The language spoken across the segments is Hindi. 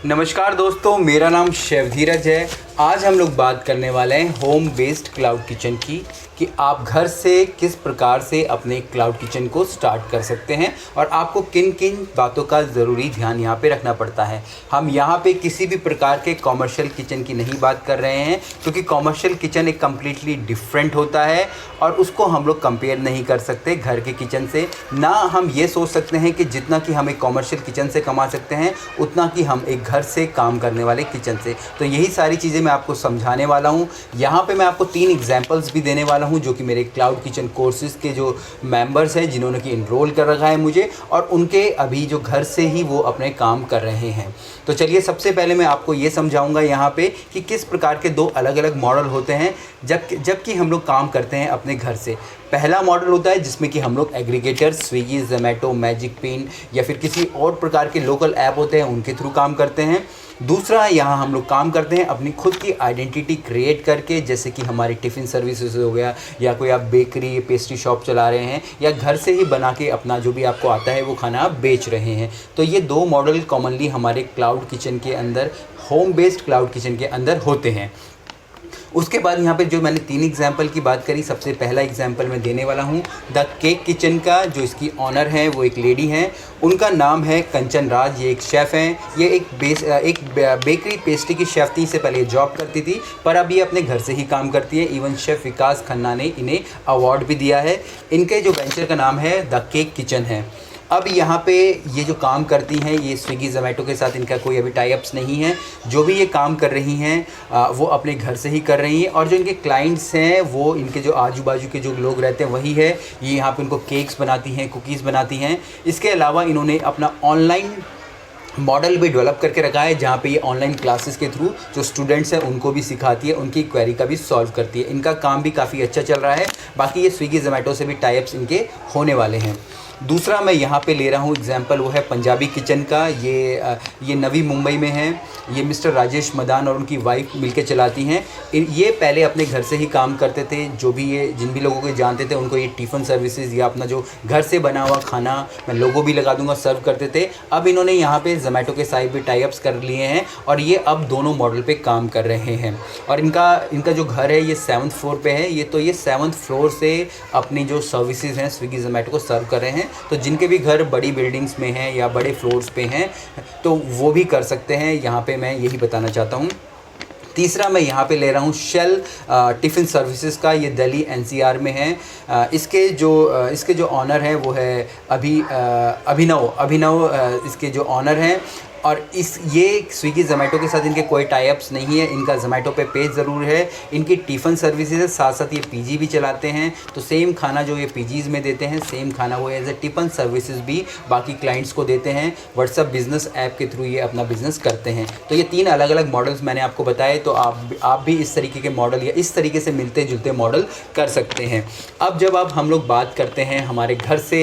नमस्कार दोस्तों, मेरा नाम शेफ धीरज है। आज हम लोग बात करने वाले हैं होम बेस्ड क्लाउड किचन की, कि आप घर से किस प्रकार से अपने क्लाउड किचन को स्टार्ट कर सकते हैं और आपको किन किन बातों का ज़रूरी ध्यान यहाँ पे रखना पड़ता है। हम यहाँ पे किसी भी प्रकार के कॉमर्शियल किचन की नहीं बात कर रहे हैं, क्योंकि कॉमर्शियल किचन एक कम्प्लीटली डिफरेंट होता है और उसको हम लोग कंपेयर नहीं कर सकते घर के किचन से। ना हम ये सोच सकते हैं कि जितना कि हम एक कॉमर्शियल किचन से कमा सकते हैं उतना कि हम एक घर से काम करने वाले किचन से। तो यही सारी चीज़ें मैं आपको समझाने वाला हूँ। यहाँ पे मैं आपको 3 एग्जांपल्स भी देने वाला हूँ जो कि मेरे क्लाउड किचन कोर्सेज़ के जो मेंबर्स हैं, जिन्होंने कि इनरोल कर रखा है मुझे, और उनके अभी जो घर से ही वो अपने काम कर रहे हैं। तो चलिए, सबसे पहले मैं आपको ये समझाऊंगा यहाँ पे कि किस प्रकार के 2 अलग अलग मॉडल होते हैं जबकि हम लोग काम करते हैं अपने घर से। पहला मॉडल होता है जिसमें कि हम लोग aggregator Swiggy, Zomato, magic pin या फिर किसी और प्रकार के लोकल ऐप होते हैं उनके थ्रू काम करते हैं। दूसरा, यहाँ हम लोग काम करते हैं अपनी खुद की आइडेंटिटी क्रिएट करके, जैसे कि हमारी टिफ़िन सर्विसेज हो गया, या कोई आप बेकरी पेस्ट्री शॉप चला रहे हैं, या घर से ही बना के अपना जो भी आपको आता है वो खाना आप बेच रहे हैं। तो ये 2 मॉडल कॉमनली हमारे क्लाउड किचन के अंदर, होम बेस्ड क्लाउड किचन के अंदर होते हैं। उसके बाद यहाँ पे जो मैंने 3 एग्जाम्पल की बात करी, सबसे पहला एग्जाम्पल मैं देने वाला हूँ द केक किचन का। जो इसकी ऑनर है वो एक लेडी हैं, उनका नाम है कंचन राज। ये एक शेफ़ हैं। ये एक बेकरी पेस्ट्री की शेफ़ थी। इससे पहले ये जॉब करती थी, पर अब ये अपने घर से ही काम करती है। इवन शेफ़ विकास खन्ना ने इन्हें अवार्ड भी दिया है। इनके जो वेंचर का नाम है द केक किचन है। अब यहाँ पे ये जो काम करती हैं, ये स्विगी जोमेटो के साथ इनका कोई अभी टाई अप्स नहीं है। जो भी ये काम कर रही हैं वो अपने घर से ही कर रही हैं, और जो इनके क्लाइंट्स हैं वो इनके जो आजू बाजू के जो लोग रहते हैं वही है। ये यहाँ पे उनको केक्स बनाती हैं, कुकीज़ बनाती हैं। इसके अलावा इन्होंने अपना ऑनलाइन मॉडल भी डेवलप करके रखा है, जहाँ पे ये ऑनलाइन क्लासेस के थ्रू जो स्टूडेंट्स हैं उनको भी सिखाती है, उनकी क्वेरी का भी सॉल्व करती है। इनका काम भी काफ़ी अच्छा चल रहा है। बाकी ये स्विगी जोमेटो से भी टाई अप्स इनके होने वाले हैं। दूसरा मैं यहाँ पे ले रहा हूँ एग्जाम्पल, वो है पंजाबी किचन का। ये नवी मुंबई में है। ये मिस्टर राजेश मदान और उनकी वाइफ मिलके चलाती हैं। ये पहले अपने घर से ही काम करते थे। जिन भी लोगों को जानते थे उनको ये टिफ़िन सर्विसेज या अपना जो घर से बना हुआ खाना, मैं लोगो भी लगा दूंगा, सर्व करते थे। अब इन्होंने यहाँ पे जोमेटो के साथ भी टाई अप्स कर लिए हैं और ये अब दोनों मॉडल पे काम कर रहे हैं। और इनका जो घर है ये 7th फ्लोर पे है। ये 7th फ्लोर से अपनी जो सर्विसेज हैं स्विगी जोमेटो को सर्व कर रहे हैं। तो जिनके भी घर बड़ी बिल्डिंग्स में हैं या बड़े फ्लोर्स पे हैं तो वो भी कर सकते हैं। यहाँ पे मैं यही बताना चाहता हूँ। तीसरा मैं यहाँ पे ले रहा हूँ शेल टिफ़िन सर्विसेज का। ये दिल्ली NCR में है। इसके जो ऑनर हैं वो है अभिनव इसके जो ऑनर हैं। और ये स्विगी जोमेटो के साथ इनके कोई टाई अप्स नहीं है। इनका जोमेटो पे पेज ज़रूर है। इनकी टिफ़िन सर्विसेज है, साथ साथ ये पीजी भी चलाते हैं। तो सेम खाना जो ये पीजीज़ में देते हैं, सेम खाना वो एज ए टिफ़िन सर्विसेज भी बाकी क्लाइंट्स को देते हैं। व्हाट्सअप बिज़नेस ऐप के थ्रू ये अपना बिज़नेस करते हैं। तो ये 3 अलग अलग मॉडल्स मैंने आपको बताए। तो आप भी इस तरीके के मॉडल या इस तरीके से मिलते जुलते मॉडल कर सकते हैं। अब हम लोग बात करते हैं हमारे घर से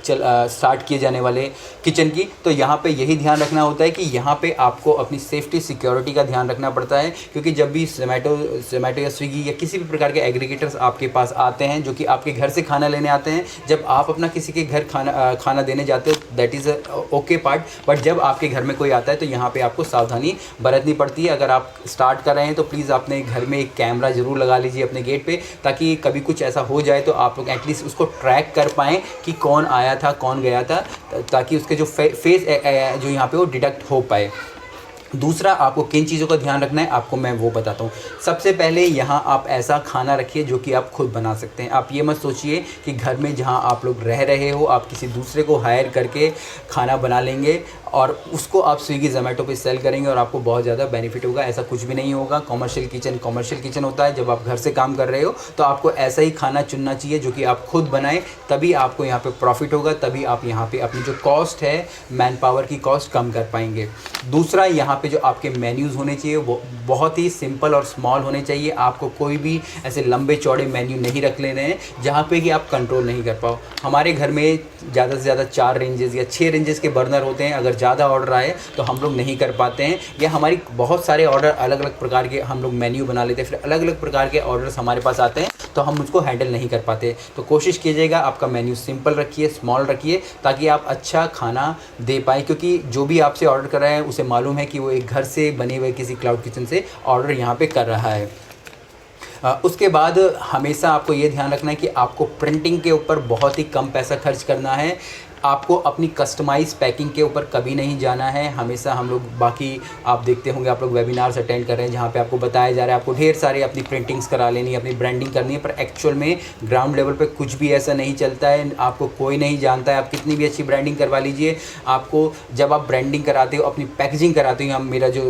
स्टार्ट किए जाने वाले किचन की, तो यहाँ पर यही ध्यान रखना होता है कि यहाँ पे आपको अपनी सेफ्टी सिक्योरिटी का ध्यान रखना पड़ता है। क्योंकि जब भी जोमेटो या स्विगी या किसी भी प्रकार के एग्रीगेटर्स आपके पास आते हैं, जो कि आपके घर से खाना लेने आते हैं, जब आप अपना किसी के घर खाना देने जाते हो that is okay part, but जब आपके घर में कोई आता है तो यहाँ पे आपको सावधानी बरतनी पड़ती है। अगर आप स्टार्ट कर रहे हैं तो प्लीज़ अपने घर में एक कैमरा ज़रूर लगा लीजिए अपने गेट पे, ताकि कभी कुछ ऐसा हो जाए तो आप लोग एटलीस्ट उसको ट्रैक कर पाएँ कि कौन आया था, कौन गया था, ताकि उसके जो फेस जो यहाँ पे वो डिटेक्ट हो पाए। दूसरा, आपको किन चीज़ों का ध्यान रखना है आपको मैं वो बताता हूँ। सबसे पहले यहाँ आप ऐसा खाना रखिए जो कि आप खुद बना सकते हैं। आप ये मत सोचिए कि घर में जहाँ आप लोग रह रहे हो आप किसी दूसरे को हायर करके खाना बना लेंगे और उसको आप स्विगी जोमेटो पे सेल करेंगे और आपको बहुत ज़्यादा बेनिफिट होगा। ऐसा कुछ भी नहीं होगा। कॉमर्शियल किचन होता है। जब आप घर से काम कर रहे हो तो आपको ऐसा ही खाना चुनना चाहिए जो कि आप खुद बनाएं, तभी आपको यहाँ पे प्रॉफिट होगा, तभी आप यहाँ पे अपनी जो कॉस्ट है मैन पावर की कॉस्ट कम कर पाएंगे। दूसरा, यहाँ पे जो आपके मेन्यूज़ होने चाहिए वो बहुत ही सिंपल और स्मॉल होने चाहिए। आपको कोई भी ऐसे लंबे चौड़े मेन्यू नहीं रख लेने हैं जहाँ पे कि आप कंट्रोल नहीं कर पाओ। हमारे घर में ज़्यादा से ज़्यादा 4 रेंजेस या 6 रेंजेस के बर्नर होते हैं। अगर ज़्यादा ऑर्डर आए तो हम लोग नहीं कर पाते हैं, या हमारी बहुत सारे ऑर्डर अलग अलग प्रकार के हम लोग मेन्यू बना लेते हैं, फिर अलग अलग प्रकार के ऑर्डर्स हमारे पास आते हैं तो हम उसको हैंडल नहीं कर पाते। तो कोशिश कीजिएगा आपका मेन्यू सिंपल रखिए, स्मॉल रखिए, ताकि आप अच्छा खाना दे पाएँ। क्योंकि जो भी आपसे ऑर्डर कर रहे हैं उसे मालूम है कि वो वो एक घर से बने हुए किसी क्लाउड किचन से ऑर्डर यहाँ पे कर रहा है। उसके बाद हमेशा आपको ये ध्यान रखना है कि आपको प्रिंटिंग के ऊपर बहुत ही कम पैसा खर्च करना है। आपको अपनी कस्टमाइज़ पैकिंग के ऊपर कभी नहीं जाना है। हमेशा हम लोग बाकी आप देखते होंगे, आप लोग वेबिनार्स अटेंड कर रहे हैं जहाँ पे आपको बताया जा रहा है आपको ढेर सारे अपनी प्रिंटिंग्स करा लेनी है, अपनी ब्रांडिंग करनी है, पर एक्चुअल में ग्राउंड लेवल पे कुछ भी ऐसा नहीं चलता है। आपको कोई नहीं जानता है, आप कितनी भी अच्छी ब्रांडिंग करवा लीजिए, आपको जब आप ब्रांडिंग कराते हो, अपनी पैकेजिंग कराते हो, मेरा जो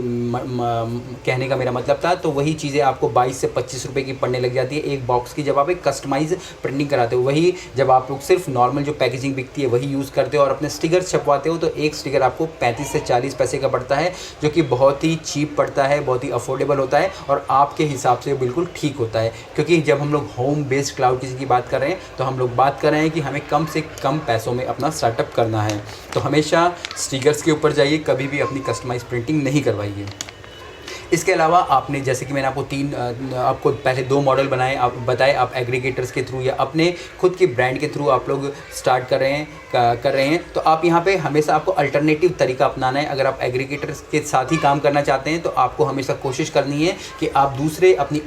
कहने का मेरा मतलब था, तो वही चीज़ें आपको 22 से 25 रुपये की पड़ने लग जाती है एक बॉक्स की, जब आप एक कस्टमाइज प्रिंटिंग कराते हो। वही जब आप लोग सिर्फ नॉर्मल जो पैकेजिंग बिकती है वही यूज़ करते हो और अपने स्टिकर छपवाते हो, तो एक स्टिकर आपको 35 से 40 पैसे का पड़ता है, जो कि बहुत ही चीप पड़ता है, बहुत ही अफोर्डेबल होता है और आपके हिसाब से बिल्कुल ठीक होता है। क्योंकि जब हम लोग होम बेस्ड क्लाउड किचन की बात कर रहे हैं तो हम लोग बात कर रहे हैं कि हमें कम से कम पैसों में अपना स्टार्टअप करना है। तो हमेशा स्टिकर्स के ऊपर जाइए, कभी भी अपनी कस्टमाइज प्रिंटिंग नहीं करवाइए। इसके अलावा आपने, जैसे कि मैंने आपको पहले 2 मॉडल बताए, आप एग्रीगेटर्स के थ्रू या अपने खुद की ब्रांड के थ्रू आप लोग स्टार्ट कर रहे हैं तो आप यहाँ पे हमेशा आपको अल्टरनेटिव तरीका अपनाना है। अगर आप एग्रीगेटर्स के साथ ही काम करना चाहते हैं तो आपको हमेशा कोशिश करनी है कि आप दूसरे अपनी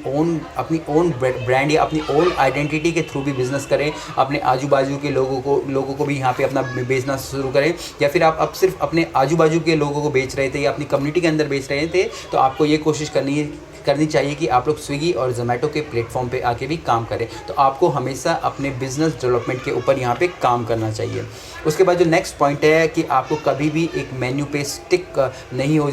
ओन ब्रांड या अपनी ओन आइडेंटिटी के थ्रू भी बिज़नेस करें, अपने आजू बाजू के लोगों को भी यहाँ पे अपना बेचना शुरू करें। या फिर आप अब सिर्फ अपने आजू बाजू के लोगों को बेच रहे थे या अपनी कम्युनिटी के अंदर बेच रहे थे, तो आपको ये कोशिश करनी चाहिए कि आप लोग स्विगी और जोमेटो के प्लेटफॉर्म पे आके भी काम करें। तो आपको हमेशा अपने बिजनेस डेवलपमेंट के ऊपर यहाँ पे काम करना चाहिए। उसके बाद जो नेक्स्ट पॉइंट है कि आपको कभी भी एक मेन्यू पे स्टक नहीं हो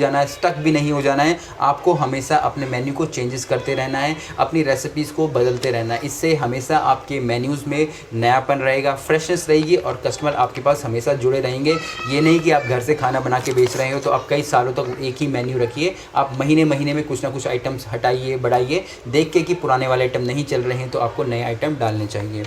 जाना है। आपको हमेशा अपने मेन्यू को चेंजेस करते रहना है, अपनी रेसिपीज़ को बदलते रहना है। इससे हमेशा आपके मेन्यूज़ में नयापन रहेगा, फ्रेशनेस रहेगी और कस्टमर आपके पास हमेशा जुड़े रहेंगे। ये नहीं कि आप घर से खाना बना के बेच रहे हो तो आप कई सालों तक एक ही मेन्यू रखिए। आप महीने में कुछ ना कुछ आइटम्स हटाइए, बढ़ाइए, देख के कि पुराने वाले आइटम नहीं चल रहे हैं तो आपको नए आइटम डालने चाहिए।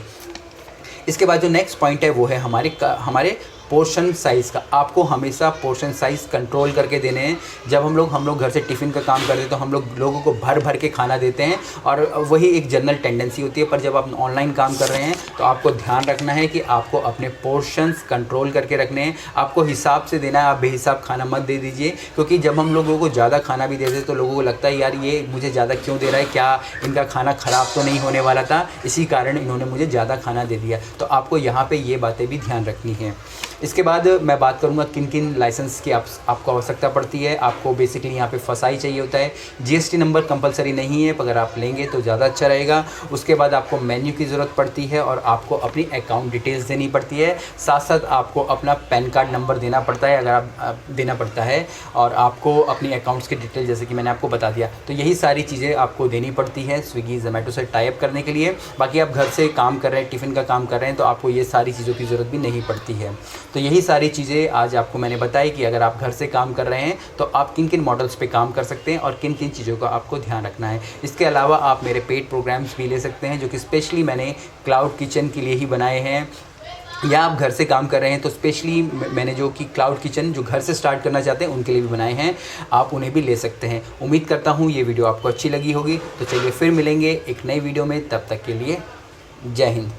इसके बाद जो नेक्स्ट पॉइंट है वो है हमारे पोर्शन साइज़ का। आपको हमेशा पोर्शन साइज़ कंट्रोल करके देने हैं। जब हम लोग घर से टिफ़िन का काम करते हैं तो हम लोगों को भर के खाना देते हैं और वही एक जनरल टेंडेंसी होती है। पर जब आप ऑनलाइन काम कर रहे हैं तो आपको ध्यान रखना है कि आपको अपने पोर्शंस कंट्रोल करके रखने हैं। आपको हिसाब से देना है, आप बेहिसाब खाना मत दे दीजिए, क्योंकि जब हम लोगों को ज़्यादा खाना भी देते तो लोगों को लगता है यार ये मुझे ज़्यादा क्यों दे रहा है, क्या इनका खाना ख़राब तो नहीं होने वाला था, इसी कारण इन्होंने मुझे ज़्यादा खाना दे दिया। तो आपको यहाँ पर ये बातें भी ध्यान रखनी है। इसके बाद मैं बात करूँगा किन लाइसेंस की आपको आवश्यकता पड़ती है। आपको बेसिकली यहाँ पे फसाई चाहिए होता है। जीएसटी नंबर कंपलसरी नहीं है, अगर आप लेंगे तो ज़्यादा अच्छा रहेगा। उसके बाद आपको मेन्यू की ज़रूरत पड़ती है और आपको अपनी अकाउंट डिटेल्स देनी पड़ती है। साथ साथ आपको अपना पैन कार्ड नंबर देना पड़ता है, अगर आप देना पड़ता है, और आपको अपनी अकाउंट्स की डिटेल जैसे कि मैंने आपको बता दिया। तो यही सारी चीज़ें आपको देनी पड़ती है स्विगी जोमेटो से टाई अप करने के लिए। बाकी आप घर से काम कर रहे हैं, टिफ़िन का काम कर रहे हैं, तो आपको ये सारी चीज़ों की ज़रूरत भी नहीं पड़ती है। तो यही सारी चीज़ें आज आपको मैंने बताई कि अगर आप घर से काम कर रहे हैं तो आप किन मॉडल्स पे काम कर सकते हैं और किन चीज़ों का आपको ध्यान रखना है। इसके अलावा आप मेरे पेड प्रोग्राम्स भी ले सकते हैं, जो कि स्पेशली मैंने क्लाउड किचन के लिए ही बनाए हैं। या आप घर से काम कर रहे हैं तो स्पेशली मैंने जो कि क्लाउड किचन जो घर से स्टार्ट करना चाहते हैं उनके लिए भी बनाए हैं, आप उन्हें भी ले सकते हैं। उम्मीद करता हूँ ये वीडियो आपको अच्छी लगी होगी। तो चलिए फिर मिलेंगे एक नई वीडियो में, तब तक के लिए जय हिंद।